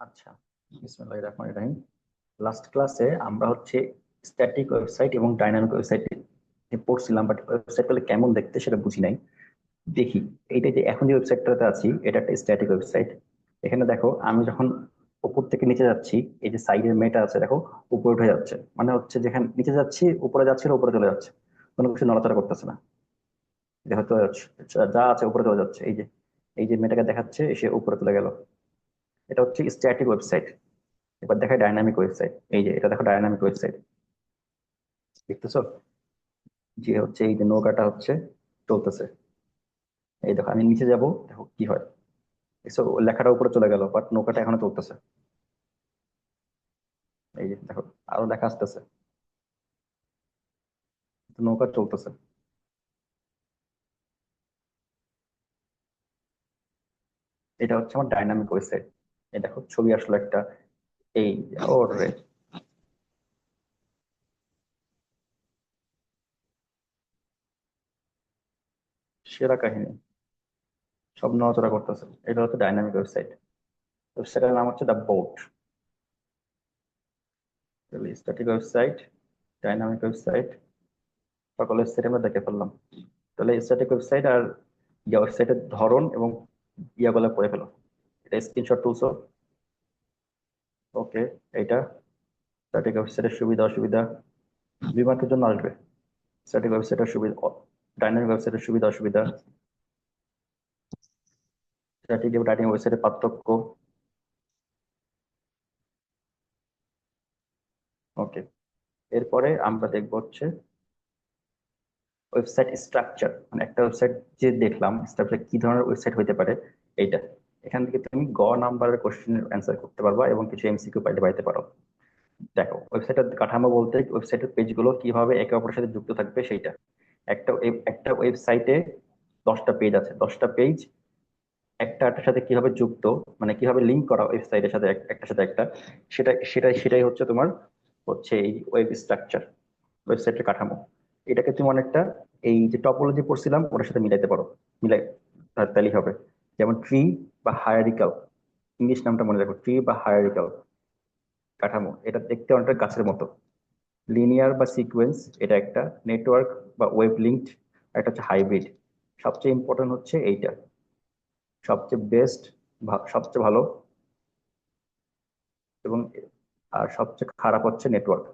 আচ্ছা, বিসমিল্লাহির রহমানির রহিম। লাস্ট ক্লাসে আমরা হচ্ছে স্ট্যাটিক ওয়েবসাইট এবং ডাইনামিক ওয়েবসাইট পড়ছিলাম, বাট ওয়েবসাইট গুলো কেমন দেখতে সেটা বুঝি নাই। দেখি, এইটা যে এখন যে ওয়েবসাইটটাতে আছি এটা একটা স্ট্যাটিক ওয়েবসাইট। এখানে দেখো, আমি যখন উপর থেকে নিচে যাচ্ছি, এই যে সাইডের মেয়েটা আছে দেখো, উপরে উঠে যাচ্ছে, মানে হচ্ছে যেখানে নিচে যাচ্ছি উপরে যাচ্ছে, উপরে চলে যাচ্ছে, কোনো কিছু নড়াচড়া করতেছে না। এটা হয়তো যা আছে উপরে চলে যাচ্ছে। এই যে মেয়েটাকে দেখাচ্ছে, সে উপরে চলে গেল। এটা হচ্ছে স্ট্যাটিক ওয়েবসাইট। এবার দেখায় ডাইনামিক ওয়েবসাইট। এই যে এটা দেখো, ডাইনামিক ওয়েবসাইট দেখতেছো? যে হচ্ছে এই যে নৌকাটা হচ্ছে চলতেছে। এই দেখো, আমি নিচে যাব, দেখো কি হয়। দেখছো, ও লেখাটা উপরে চলে গেল, বাট নৌকাটা এখনো চলতেছে। এই যে দেখো, আরো লেখা আসতেছে, কিন্তু নৌকা চলতেছে। এটা হচ্ছে আমার ডাইনামিক ওয়েবসাইট। এই দেখো, ছবি আসলো একটা। এই ওরে, সেরা কাহিনী, সব নড়াচড়া করতেছে। এটা হচ্ছে ডাইনামিক ওয়েবসাইট। ওয়েবসাইটের নাম হচ্ছে the boat. Static website, dynamic website, সকল ওয়েবসাইট আমরা দেখে ফেললাম। তাহলে স্ট্যাটিক ওয়েবসাইট আর ইয়া ওয়েবসাইটের ধরন এবং ইয়াগুলো পড়ে ফেলো। এটা স্ক্রিনশট তুলছো? ওকে। এইটা স্ট্যাটিক ওয়েবসাইটের সুবিধা অসুবিধা দুই মার্কের জন্য আসবে। স্ট্যাটিক ওয়েবসাইটের সুবিধা, ডাইনামিক ওয়েবসাইটের সুবিধা অসুবিধা, স্ট্যাটিক এবং ডাইনামিক ওয়েবসাইটের পার্থক্য। ওকে। এরপরে আমরা দেখবো হচ্ছে ওয়েবসাইট স্ট্রাকচার, মানে একটা ওয়েবসাইট যে দেখলাম স্ট্রাকচার কি ধরনের ওয়েবসাইট হতে পারে। এইটা, এখান থেকে তুমি নাম্বারের কোশ্চেনের অ্যান্সার করতে পারবা এবং কিছু এমসিকিউ পাইতে পাইতে পারো। দেখো, ওয়েবসাইটের কাঠামো বলতে ওয়েবসাইটের পেজগুলো কিভাবে একে অপরের সাথে যুক্ত থাকবে সেইটা। একটা ওয়েবসাইটে 10টা পেজ আছে, 10টা পেজ একটা একটার সাথে কিভাবে যুক্ত, মানে কিভাবে লিঙ্ক করা ওয়েবসাইটের সাথে একটার সাথে একটা, সেটাই হচ্ছে তোমার হচ্ছে এই ওয়েব স্ট্রাকচার, ওয়েবসাইটের কাঠামো। এটাকে তুমি অনেকটা এই যে টপোলজি পড়ছিলাম ওটার সাথে মিলাইতে পারো। মিলাই, তাহলেই হবে। যেমন ট্রি বা হায়ারিকাল, ইংলিশ নামটা মনে রাখো, ট্রি বা হায়ারিকাল কাঠামো। এটা দেখতে অনেকটা গাছের মতো। লিনিয়ার বা সিকোয়েন্স, এটা একটা। নেটওয়ার্ক বা ওয়েব লিঙ্কড, একটা হচ্ছে হাইব্রিড। সবচেয়ে ইম্পর্টেন্ট হচ্ছে এইটা, সবচেয়ে বেস্ট, সবচেয়ে ভালো, এবং আর সবচেয়ে খারাপ হচ্ছে নেটওয়ার্ক।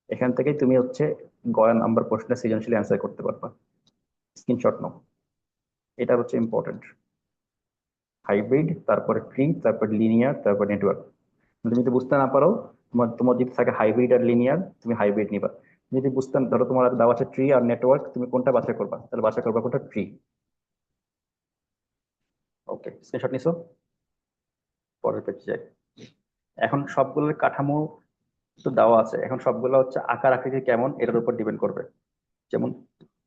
এখান থেকেই তুমি হচ্ছে নাম্বার প্রশ্নের সৃজনশীল অ্যান্সার করতে পারবা। স্ক্রিনশট নাও, এটা হচ্ছে ইম্পর্টেন্ট। হাইব্রিড, তারপরে ট্রি, তারপর লিনিয়ার, তারপর নেটওয়ার্ক। তুমি যদি বুঝতে না পারো, তোমার তোমার যদি থাকে হাইব্রিড আর লিনিয়ার, তুমি হাইব্রিড নিবা। তুমি যদি বুঝতে, ধরো তোমার দেওয়া আছে ট্রি আর নেটওয়ার্ক, তুমি কোনটা বাছাই করবা? তাহলে বাছাই করবা কোনটা? ট্রি। ওকে, স্ক্রিনশট নিছো? পরের পেজে যাই। এখন সবগুলোর কাঠামো তো দেওয়া আছে, এখন সবগুলো হচ্ছে আকার আকৃতি কেমন এটার উপর ডিপেন্ড করবে। যেমন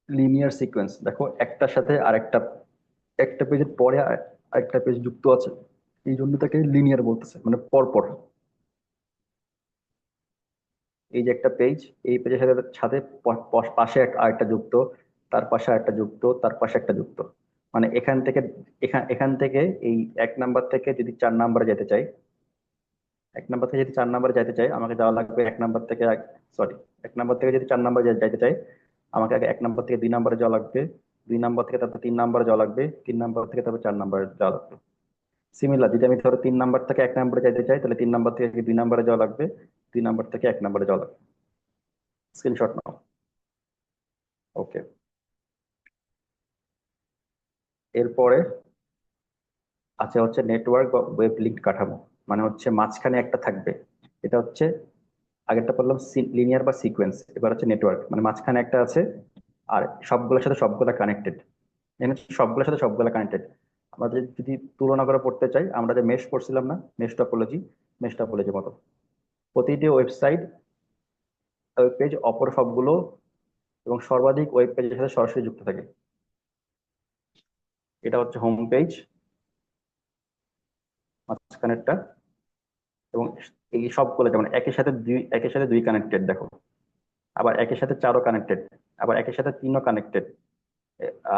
লিনিয়ার সিকোয়েন্স, দেখো একটার সাথে আরেকটা, একটা পেজের পরে আরেকটা পেজ যুক্ত আছে, এই জন্য তাকে লিনিয়ার বলতেছে, মানে পরপর। এই যে একটা পেজ, এই পেজের সাথে সাথে পাশে আরেকটা যুক্ত, তার পাশে আরেকটা যুক্ত, তার পাশে একটা যুক্ত। মানে এখান থেকে, এখান থেকে এই 1 নাম্বার থেকে যদি 4 নাম্বারে যেতে চাই, 1 নাম্বার থেকে যদি 4 নাম্বারে যেতে চাই, আমাকে যাওয়া লাগবে 1 নাম্বার থেকে, সরি, 1 নাম্বার থেকে যদি 4 নাম্বার যাইতে চাই, আমাকে আগে 1 নাম্বার থেকে 2 নাম্বারে যাওয়া লাগবে, 2 নাম্বার থেকে তারপর 3 নাম্বারে যাওয়া লাগবে, 3 নাম্বার থেকে তারপর 4 নাম্বারে যাওয়া লাগবে। সিমিলার, যদি আমি ধরো 3 নাম্বার থেকে 1 নাম্বারে যাইতে চাই, তাহলে 3 নাম্বার থেকে 2 নাম্বারে যাওয়া লাগবে, 2 নাম্বার থেকে 1 নাম্বারে যাওয়া লাগবে। স্ক্রিনশট নাও। ওকে। এরপরে আছে হচ্ছে নেটওয়ার্ক বা ওয়েব লিঙ্ক কাঠামো, মানে হচ্ছে মাঝখানে একটা থাকবে। এটা হচ্ছে, আগেরটা বললাম লিনিয়ার বা সিকোয়েন্স, এবার হচ্ছে নেটওয়ার্ক, মানে মাঝখানে একটা আছে আর সবগুলোর সাথে সবগুলা কানেক্টেড। এখানে হচ্ছে সবগুলোর সাথে সবগুলা কানেক্টেড। আমরা যদি তুলনা করে পড়তে চাই, আমরা যে মেশ পড়ছিলাম না, মেশ টপোলজি মতো। প্রতিটি ওয়েবসাইট, ওয়েব পেজ অপর সবগুলো এবং সর্বাধিক ওয়েব পেজের সাথে সরাসরি যুক্ত থাকে। এটা হচ্ছে হোম পেজ, মাঝখানেরটা, এবং এই সবগুলো যেমন একের সাথে দুই কানেক্টেড দেখো, আবার একের সাথে চারও কানেক্টেড, আবার একের সাথে তিনও কানেক্টেড,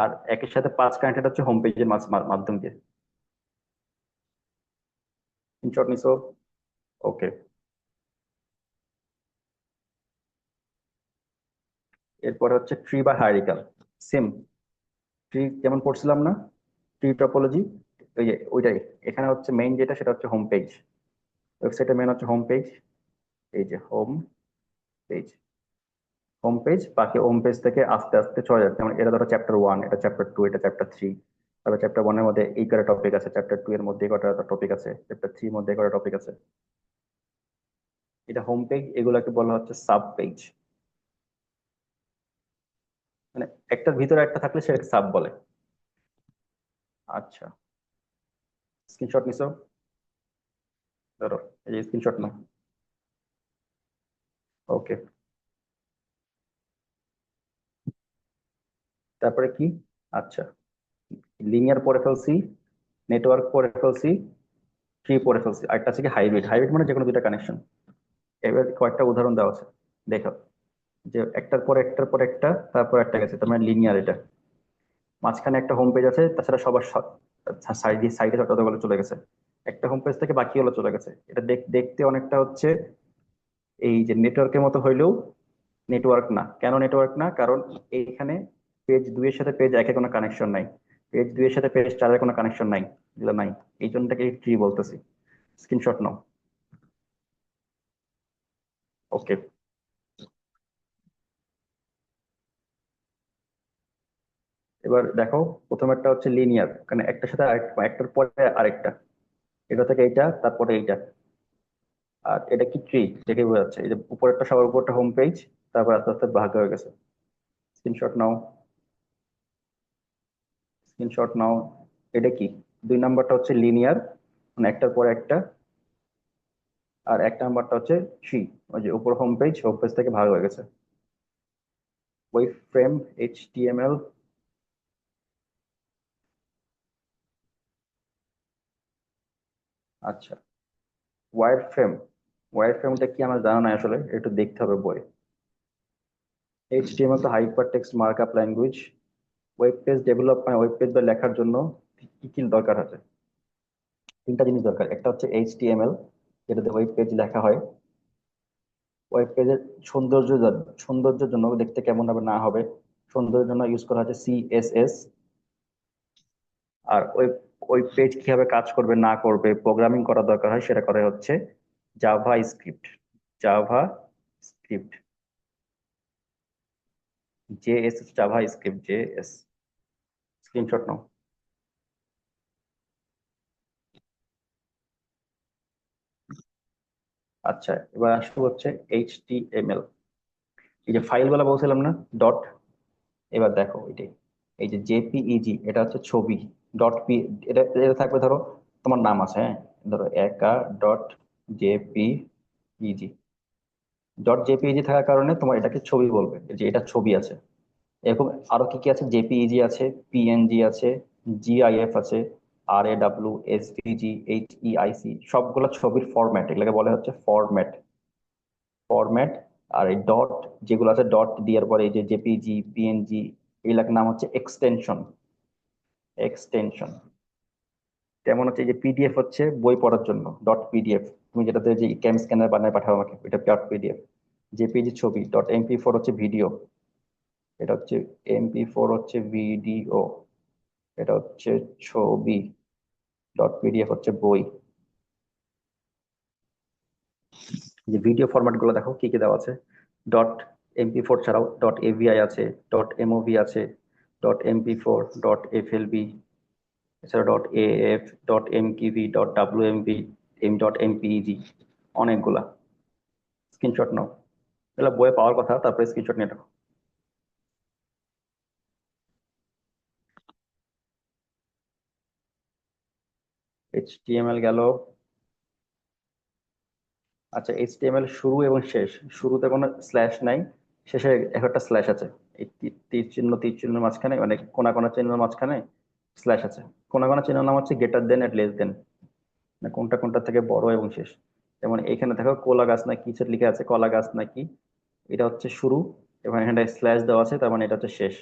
আর একের সাথে 5 কানেক্টেড হচ্ছে হোম পেজের মাধ্যম দিয়ে। স্ক্রিনশট নিছো? ওকে। এরপরে হচ্ছে ট্রি বা হায়ারিকাল। সেম, ট্রি যেমন পড়ছিলাম না, ট্রি টপোলজি, ওই যে ওইটাই। এখানে হচ্ছে মেইন যেটা সেটা হচ্ছে হোম পেজ। ওয়েবসাইটের মেইন হচ্ছে হোম পেজ। এই যে হোম পেজ, হোম পেজ, বাকি হোম পেজ থেকে আস্তে আস্তে চলে যাচ্ছে। যেমন এটা ধরো চ্যাপ্টার 1, এটা চ্যাপ্টার 2, এটা চ্যাপ্টার 3। তারপর চ্যাপ্টার 1 এর মধ্যে এই কটা টপিক আছে, চ্যাপ্টার 2 এর মধ্যে এই কটা টপিক আছে, চ্যাপ্টার 3 এর মধ্যে এই কটা টপিক আছে। এটা হোম পেজ, এগুলোকে বলা হচ্ছে সাব পেজ। মানে একটার ভিতরে একটা থাকলে সেটাকে সাব বলে। আচ্ছা, স্ক্রিনশট নিছো? ধরো এই যে স্ক্রিনশট নাও। ওকে। তারপরে কি? আচ্ছা, লিনিয়ার পড়ে ফেলছি, নেটওয়ার্ক পড়ে ফেলছি, ট্রি পড়ে ফেলছি। আরেকটা আছে কি হাইব্রিড। হাইব্রিড মানে যে কোনো দুইটা কানেকশন। এবার কয়েকটা উদাহরণ দেওয়া আছে, দেখো। যে একটার পর একটার পর একটা, তারপর একটা গেছে, তার মানে লিনিয়ার এটা। মাঝখানে একটা হোম পেজ আছে, তাছাড়া সবার সাইডে সাইডে যতগুলো চলে গেছে। একটা হোম পেজ থেকে বাকিগুলো চলে গেছে। এটা দেখতে অনেকটা হচ্ছে এই যে নেটওয়ার্কের মতো হইলেও নেটওয়ার্ক না। কেন নেটওয়ার্ক না? কারণ এইখানে পেজ 2 এর সাথে পেজ 1 এর কোনো কানেকশন নাই, পেজ 2 এর সাথে পেজ 4 এর কোনো কানেকশন নাই, এগুলো নাই। এই জন্যটাকে ট্রি বলতেছি। স্ক্রিনশট নাও। ওকে। এবার দেখো, প্রথম একটা হচ্ছে লিনিয়ার, মানে একটার সাথে একটার পরে আরেকটা, এটা থেকে এইটা, তারপরে এইটা। আর এটা কি ট্রি, দেখে বোঝা যাচ্ছে। এই যে উপরেরটা, সবার উপরটা হোম পেজ, তারপর আস্তে আস্তে ভাগ হয়ে গেছে। স্ক্রিনশট নাও, স্ক্রিনশট নাও। এটা কি? 2 নাম্বারটা হচ্ছে লিনিয়ার, মানে একটার পরে একটা। আর 1 নাম্বারটা হচ্ছে ট্রি, ওই যে উপর হোম পেজ থেকে ভাগ হয়ে গেছে। Web frame, HTML. আচ্ছা, ওয়ার ফ্রেম। ওয়ার ফ্রেমটা কি আমার জানা নাই আসলে, একটু দেখতে হবে বই। এইচটিএমএল তো hyper text markup language. Web page develop, মানে ওয়েব পেজ বা লেখার জন্য কি কি দরকার আছে? 3টা জিনিস দরকার। একটা হচ্ছে এইচটিএমএল, যেটাতে ওয়েব পেজ লেখা হয়। ওয়েব পেজের সৌন্দর্য, সৌন্দর্যের জন্য, দেখতে কেমন হবে না হবে, সৌন্দর্যের জন্য ইউজ করা হচ্ছে সিএসএস। আর ওই ওই পেজ কিভাবে কাজ করবে না করবে, প্রোগ্রামিং করা দরকার হয়, সেটা করে হচ্ছে JavaScript. JavaScript, JS, JavaScript, JS. Screenshot নাও। আচ্ছা, এবার আসবো হচ্ছে এইচটিএমএল। এই যে ফাইল গুলা বলছিলাম না, ডট। এবার দেখো এটাই, এই যে জেপিইজি, এটা হচ্ছে ছবি। ডট পি, এটা এটা থাকবে ধরো, তোমার নাম আছে, হ্যাঁ, ধরো একা ডট জেপিইজি। ডট জেপিইজি থাকার কারণে তোমার এটাকে ছবি বলবে, এই যে এটা ছবি আছে। এরকম আরো কি কি আছে? জেপিইজি আছে, পিএনজি আছে, জিআইএফ আছে, আরএডাব্লিউ, এসভিজি, এইচইআইসি, সবগুলো ছবির ফরম্যাট, এগুলোকে বলে হচ্ছে ফরম্যাট। ফরম্যাট। আর এই ডট যেগুলো আছে, ডট দেওয়ার পরে এই যে জেপিজি, পিএনজি, এগুলার নাম হচ্ছে এক্সটেনশন। এক্সটেনশন। তেমন হচ্ছে এই যে পিডিএফ হচ্ছে বই পড়ার জন্য, ডট পিডিএফ। তুমি যেটাতে যে ক্যাম স্ক্যানার বানায় পাঠাও আমাকে, এটা ডট পিডিএফ। জেপিজি ছবি, ডট এমপি4 হচ্ছে ভিডিও, এটা হচ্ছে এমপি4 হচ্ছে ভিডিও, এটা হচ্ছে ছবি। ডট পিডিএফ হচ্ছে বই। যে ভিডিও ফরম্যাট গুলো দেখো কি কি দেওয়া আছে। ডট এমপি4 ছাড়াও ডট এভিআই আছে, ডট এমওভি আছে, ডট এমপি4, ডট এফএলবি, এছাড়া dot AF, dot MKV, dot WMV, dot MPEG, অনেকগুলা। স্ক্রিনশট নাও। এগুলো বইয়ে পাওয়ার কথা, তারপরে স্ক্রিনশট নিয়ে রাখো। এইচটিএমএল গেল। আচ্ছা, এইচটিএমএল শুরু এবং শেষ। শুরুতে কোনো স্ল্যাশ নাই, শেষে একটা স্ল্যাশ আছে। এই তীর চিহ্ন, তীর চিহ্নের মাঝখানে, মানে কোনা কোনা চিহ্নের মাঝখানে স্ল্যাশ আছে। কোনা কোনা চিহ্নের নাম হচ্ছে গ্রেটার দেন এট লেস দেন, মানে কোনটা কোনটা থেকে বড় এবং শেষ। যেমন এখানে দেখো কলা গাছ না কি লিখে আছে, কলা গাছ নাকি, এটা হচ্ছে শুরু, এবং এখানে স্ল্যাশ দেওয়া আছে, তার মানে এটা হচ্ছে শেষ।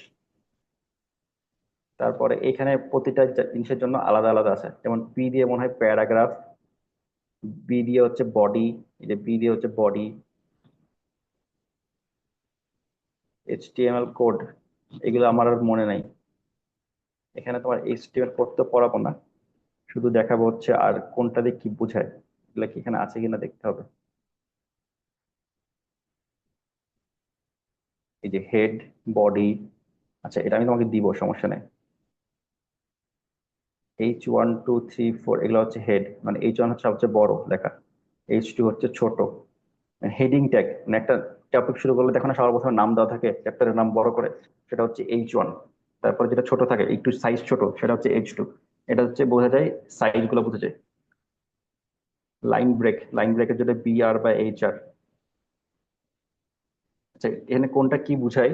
তারপরে এখানে প্রতিটা জিনিসের জন্য আলাদা আলাদা আছে। যেমন পি দিয়ে মনে হয় প্যারাগ্রাফ, বি দিয়ে হচ্ছে বডি, এই যে বি দিয়ে হচ্ছে বডি, এইচটিএমএল কোড, এগুলো আমার আর মনে নাই। এখানে তোমার এইচটিএমএল কোড তো পড়াবো না, শুধু দেখাবো হচ্ছে আর কোনটা দিয়ে কি বোঝায়, এগুলো কি এখানে আছে কিনা দেখতে হবে। এই যে হেড, বডি, আচ্ছা এটা আমি তোমাকে দিব, সমস্যা নেই। H1 2 3 4 এগুলো হচ্ছে হেড, মানে H1 হচ্ছে সবচেয়ে বড় লেখা, H2 হচ্ছে ছোট। হেডিং ট্যাগ মানে একটা টপিক শুরু করলে দেখো না সবার প্রথমে নাম দেওয়া থাকে, চ্যাপ্টারের নাম বড় করে, সেটা হচ্ছে H1। তারপর যেটা ছোট থাকে একটু সাইজ ছোট, সেটা হচ্ছে H2। এটা হচ্ছে বোঝা যায়, সাইজ গুলো বোঝা যায়। লাইন ব্রেক, লাইন ব্রেকের জন্য BR বা HR। আচ্ছা এখানে কোনটা কি বুঝায়,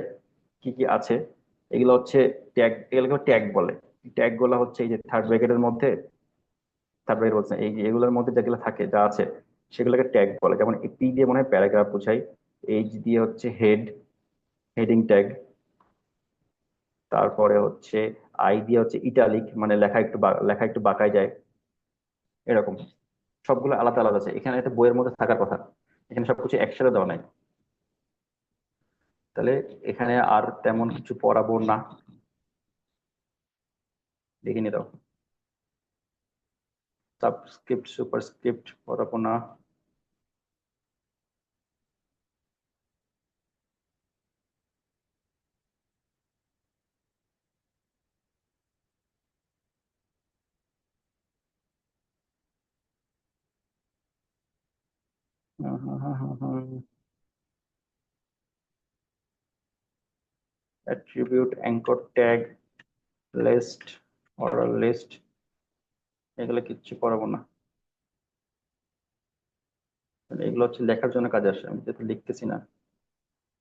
কি কি আছে, এগুলো হচ্ছে ট্যাগ, এগুলোকে ট্যাগ বলে। ট্যাগ গুলো হচ্ছে এই যে থার্ড ব্র্যাকেটের মধ্যে, থার্ড ব্র্যাকেট বলছে এই যে এগুলোর মধ্যে যেগুলো থাকে যা আছে সেগুলোকে ট্যাগ বলে। যেমন পি দিয়ে মনে হয় প্যারাগ্রাফ বোঝায়, এইচ দিয়ে হচ্ছে হেড, হেডিং ট্যাগ। তারপরে হচ্ছে আই দিয়ে হচ্ছে ইটালিক, মানে লেখা একটু লেখা একটু বাঁকায় যায়, এরকম। সবগুলো আলাদা আলাদা আছে, এখানে একটা বইয়ের মধ্যে থাকার কথা, এখানে সবকিছু একসাথে দেওয়া নাই। তাহলে এখানে আর তেমন কিছু পড়াবো না, দেখিনি দাও। সাবস্ক্রিপ্ট সুপারস্ক্রিপ্ট পড়াবো না। Attribute, anchor tag, list, order list, এগুলো কিচ্ছু পড়াবো না। মানে এগুলো হচ্ছে লেখার জন্য কাজে আসে, আমি যেহেতু লিখতেছি না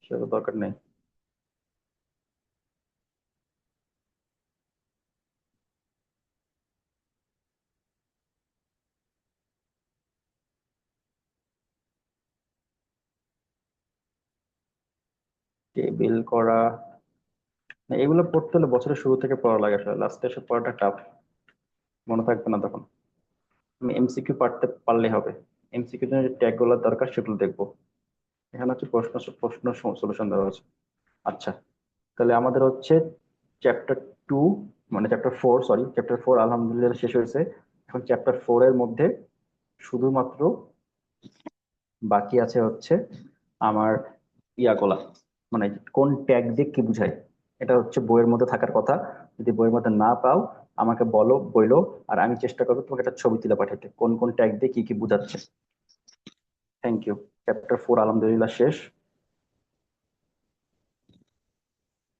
সেগুলো দরকার নেই। টেবিল করা, না, এগুলো পড়তে হলে বছরের শুরু থেকে পড়া লাগে, আসলে লাস্টে এসে পড়াটা টাফ, মনে থাকবে না তখন। আমি এমসিকিউ পারতে পারলে হবে, এমসিকিউ জন্য যে ট্যাগ গুলো দরকার সেগুলো দেখবো। এখানে হচ্ছে প্রশ্ন প্রশ্ন সলিউশন দেওয়া আছে। আচ্ছা, তাহলে আমাদের হচ্ছে চ্যাপ্টার 2, মানে চ্যাপ্টার 4, সরি চ্যাপ্টার 4 আলহামদুলিল্লাহ শেষ হয়েছে। এখন চ্যাপ্টার 4 এর মধ্যে শুধুমাত্র বাকি আছে হচ্ছে আমার ইয়াগুলা, মানে কোন ট্যাগ দিয়ে কি বুঝায়, এটা হচ্ছে বইয়ের মধ্যে থাকার কথা। যদি বইয়ের মধ্যে না পাও আমাকে বলো, বইলো, আর আমি চেষ্টা করবো তোমাকে একটা ছবি তুলে পাঠাতে কোন কোন ট্যাগ দিয়ে কি কি বুঝাচ্ছে। Thank you. চ্যাপ্টার 4 আলহামদুলিল্লাহ শেষ।